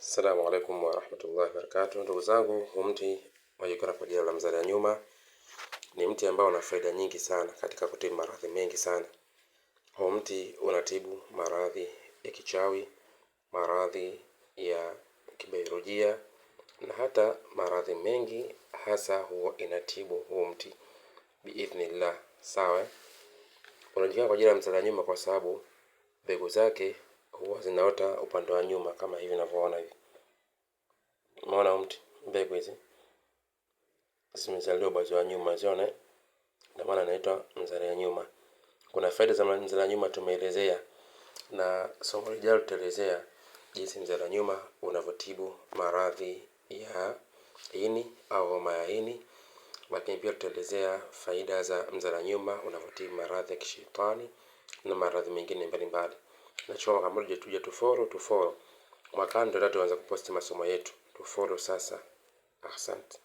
Assalamu alaikum warahmatullahi wabarakatuh. Ndugu zangu, huu mti unajulikana kwa jina la mzalia nyuma. Ni mti ambao una faida nyingi sana katika kutibu maradhi mengi sana. Huu mti unatibu maradhi ya kichawi, maradhi ya kibiolojia na hata maradhi mengi, hasa huwa inatibu huu mti biidhnillah. Sawa, unajulikana kwa jina la mzalia nyuma kwa sababu mbegu zake huwa zinaota upande wa nyuma kama hivi ninavyoona hivi. Umeona mti, mbegu hizi zimezaliwa upande wa nyuma, unaziona? Ndio maana inaitwa mzalia nyuma. Kuna faida za mzalia nyuma tumeelezea, na somo lijalo tutaelezea jinsi mzalia nyuma unavyotibu maradhi ya ini au homa ya ini. Lakini pia tutaelezea faida za mzalia nyuma unavyotibu maradhi ya kishetani na maradhi mengine mbalimbali. Nachoma kama moja tuje tufollow. Mwakani ndio tutaanza kuposti masomo yetu. Tufollow sasa. Asante.